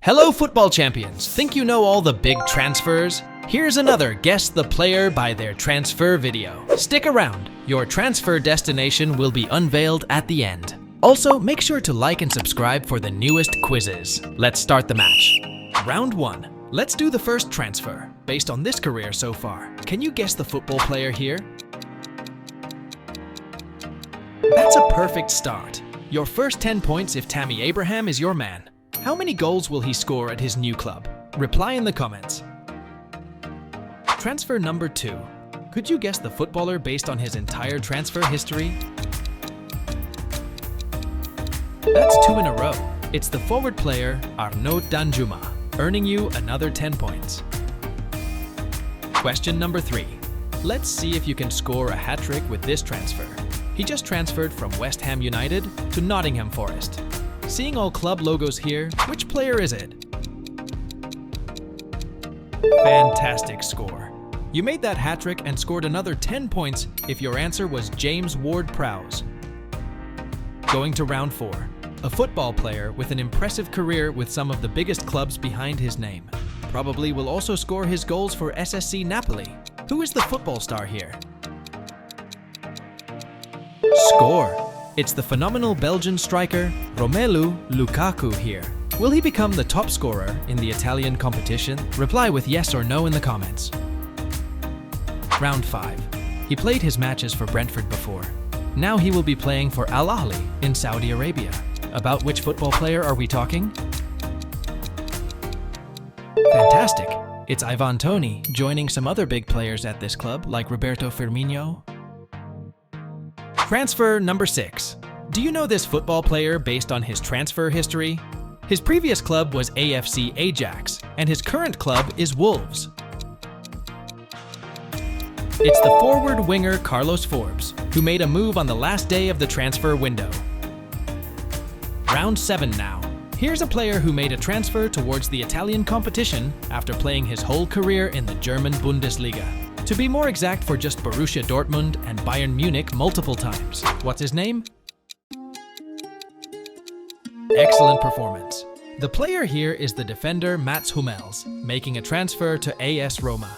Hello football champions, think you know all the big transfers? Here's another Guess the Player by their transfer video. Stick around, your transfer destination will be unveiled at the end. Also, make sure to like and subscribe for the newest quizzes. Let's start the match. Round 1. Let's do the first transfer, based on this career so far. Can you guess the football player here? That's a perfect start. Your first 10 points if Tammy Abraham is your man. How many goals will he score at his new club? Reply in the comments. Transfer number 2. Could you guess the footballer based on his entire transfer history? That's 2 in a row. It's the forward player Arnaud Danjuma, earning you another 10 points. Question number 3. Let's see if you can score a hat-trick with this transfer. He just transferred from West Ham United to Nottingham Forest. Seeing all club logos here, which player is it? Fantastic score. You made that hat-trick and scored another 10 points if your answer was James Ward-Prowse. Going to round 4. A football player with an impressive career with some of the biggest clubs behind his name. Probably will also score his goals for SSC Napoli. Who is the football star here? Score! It's the phenomenal Belgian striker Romelu Lukaku here. Will he become the top scorer in the Italian competition? Reply with yes or no in the comments. Round 5. He played his matches for Brentford before. Now he will be playing for Al Ahly in Saudi Arabia. About which football player are we talking? Fantastic! It's Ivan Toney joining some other big players at this club like Roberto Firmino. Transfer number 6. Do you know this football player based on his transfer history? His previous club was AFC Ajax, and his current club is Wolves. It's the forward winger Carlos Forbes, who made a move on the last day of the transfer window. Round 7 now. Here's a player who made a transfer towards the Italian competition after playing his whole career in the German Bundesliga. To be more exact, for just Borussia Dortmund and Bayern Munich multiple times. What's his name? Excellent performance. The player here is the defender Mats Hummels, making a transfer to AS Roma.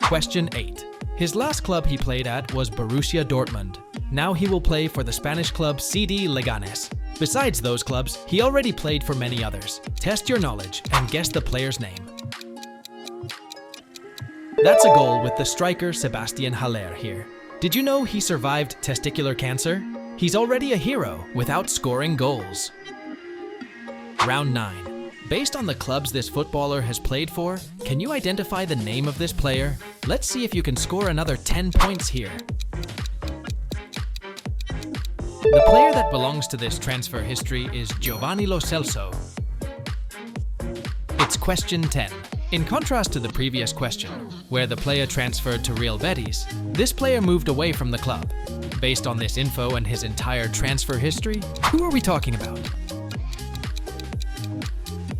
Question 8. His last club he played at was Borussia Dortmund. Now he will play for the Spanish club CD Leganes. Besides those clubs, he already played for many others. Test your knowledge and guess the player's name. That's a goal with the striker Sebastian Haller here. Did you know he survived testicular cancer? He's already a hero without scoring goals. Round 9. Based on the clubs this footballer has played for, can you identify the name of this player? Let's see if you can score another 10 points here. The player that belongs to this transfer history is Giovanni Lo Celso. It's question 10. In contrast to the previous question, where the player transferred to Real Betis, this player moved away from the club. Based on this info and his entire transfer history, who are we talking about?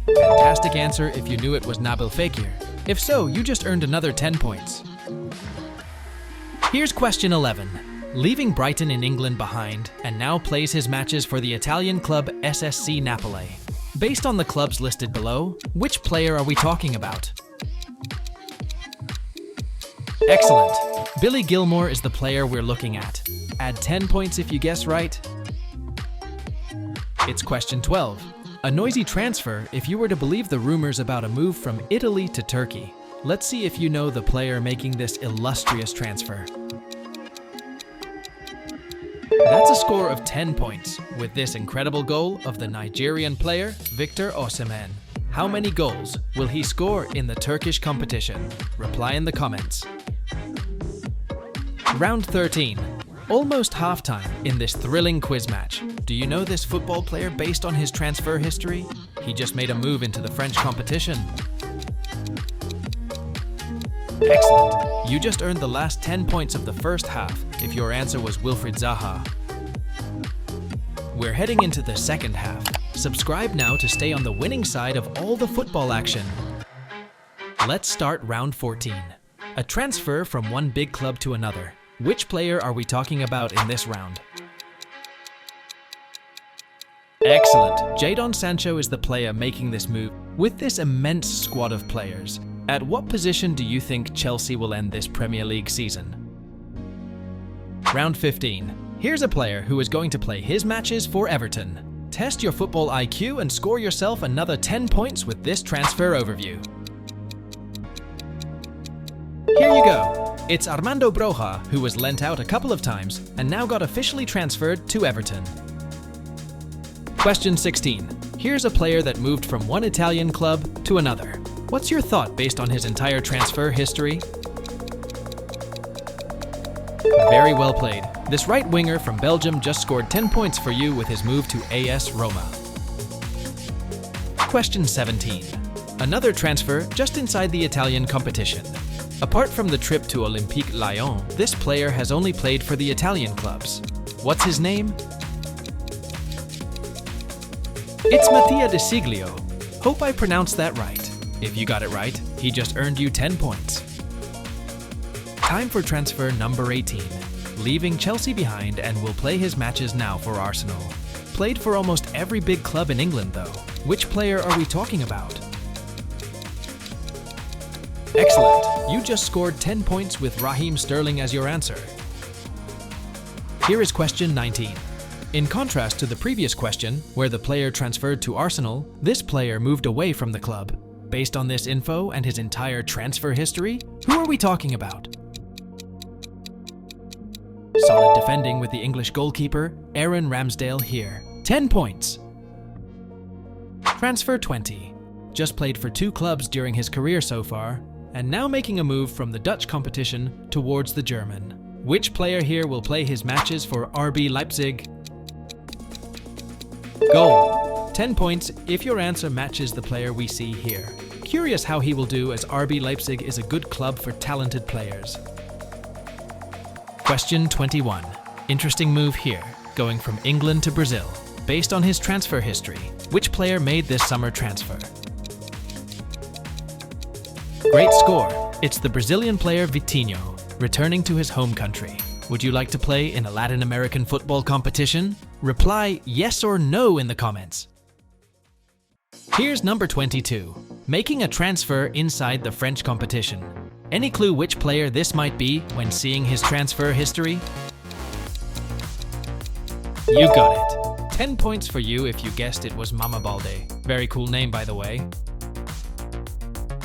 Fantastic answer if you knew it was Nabil Fekir. If so, you just earned another 10 points. Here's question 11. Leaving Brighton in England behind, and now plays his matches for the Italian club SSC Napoli. Based on the clubs listed below, which player are we talking about? Excellent! Billy Gilmour is the player we're looking at. Add 10 points if you guess right. It's question 12. A noisy transfer if you were to believe the rumors about a move from Italy to Turkey. Let's see if you know the player making this illustrious transfer. That's a score of 10 points, with this incredible goal of the Nigerian player Victor Osimhen. How many goals will he score in the Turkish competition? Reply in the comments. Round 13. Almost halftime in this thrilling quiz match. Do you know this football player based on his transfer history? He just made a move into the French competition. Excellent! You just earned the last 10 points of the first half if your answer was Wilfried Zaha. We're heading into the second half. Subscribe now to stay on the winning side of all the football action. Let's start round 14. A transfer from one big club to another. Which player are we talking about in this round? Excellent. Jadon Sancho is the player making this move. With this immense squad of players, at what position do you think Chelsea will end this Premier League season? Round 15. Here's a player who is going to play his matches for Everton. Test your football IQ and score yourself another 10 points with this transfer overview. Here you go. It's Armando Broja, who was lent out a couple of times and now got officially transferred to Everton. Question 16. Here's a player that moved from one Italian club to another. What's your thought based on his entire transfer history? Very well played. This right winger from Belgium just scored 10 points for you with his move to AS Roma. Question 17. Another transfer just inside the Italian competition. Apart from the trip to Olympique Lyon, this player has only played for the Italian clubs. What's his name? It's Mattia De Siglio. Hope I pronounced that right. If you got it right, he just earned you 10 points. Time for transfer number 18. Leaving Chelsea behind and will play his matches now for Arsenal. Played for almost every big club in England though. Which player are we talking about? Excellent! You just scored 10 points with Raheem Sterling as your answer. Here is question 19. In contrast to the previous question, where the player transferred to Arsenal, this player moved away from the club. Based on this info and his entire transfer history, who are we talking about? Solid defending with the English goalkeeper, Aaron Ramsdale here. 10 points. Transfer 20. Just played for 2 clubs during his career so far, and now making a move from the Dutch competition towards the German. Which player here will play his matches for RB Leipzig? Goal. 10 points if your answer matches the player we see here. Curious how he will do, as RB Leipzig is a good club for talented players. Question 21. Interesting move here, going from England to Brazil. Based on his transfer history, which player made this summer transfer? Great score. It's the Brazilian player Vitinho, returning to his home country. Would you like to play in a Latin American football competition? Reply yes or no in the comments. Here's number 22. Making a transfer inside the French competition. Any clue which player this might be when seeing his transfer history? You got it. 10 points for you if you guessed it was Mama Baldé. Very cool name, by the way.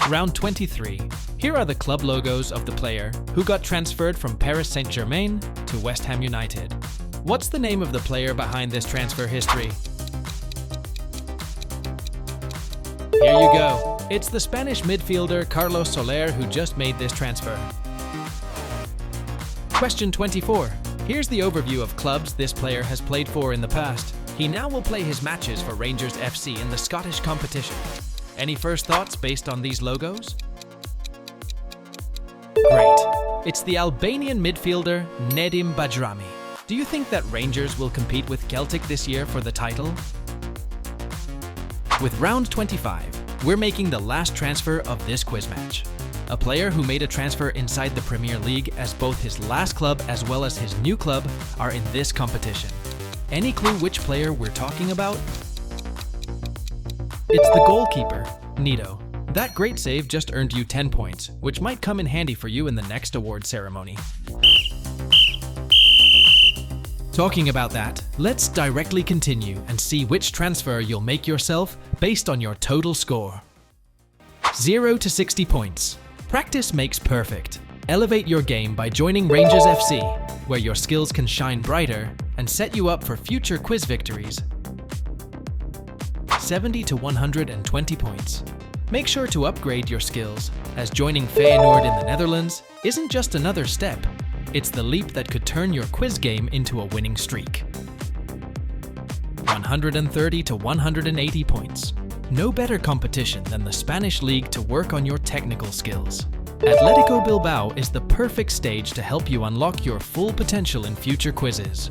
Round 23. Here are the club logos of the player who got transferred from Paris Saint-Germain to West Ham United. What's the name of the player behind this transfer history? Here you go. It's the Spanish midfielder Carlos Soler who just made this transfer. Question 24. Here's the overview of clubs this player has played for in the past. He now will play his matches for Rangers FC in the Scottish competition. Any first thoughts based on these logos? Great. It's the Albanian midfielder Nedim Bajrami. Do you think that Rangers will compete with Celtic this year for the title? With round 25, we're making the last transfer of this quiz match. A player who made a transfer inside the Premier League, as both his last club as well as his new club are in this competition. Any clue which player we're talking about? It's the goalkeeper, Nito. That great save just earned you 10 points, which might come in handy for you in the next award ceremony. Talking about that, let's directly continue and see which transfer you'll make yourself based on your total score. 0 to 60 points. Practice makes perfect. Elevate your game by joining Rangers FC, where your skills can shine brighter and set you up for future quiz victories. 70 to 120 points. Make sure to upgrade your skills, as joining Feyenoord in the Netherlands isn't just another step. It's the leap that could turn your quiz game into a winning streak. 130 to 180 points. No better competition than the Spanish League to work on your technical skills. Atletico Bilbao is the perfect stage to help you unlock your full potential in future quizzes.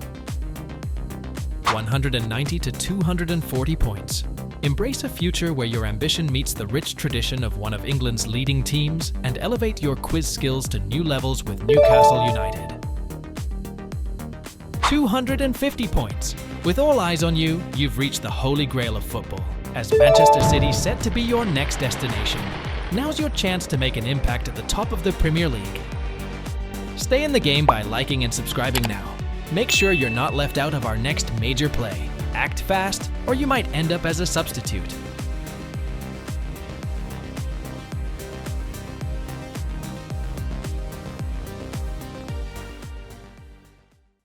190 to 240 points. Embrace a future where your ambition meets the rich tradition of one of England's leading teams and elevate your quiz skills to new levels with Newcastle United. 250 points. With all eyes on you, you've reached the holy grail of football, as Manchester City set to be your next destination. Now's your chance to make an impact at the top of the Premier League. Stay in the game by liking and subscribing now. Make sure you're not left out of our next major play. Act fast, or you might end up as a substitute.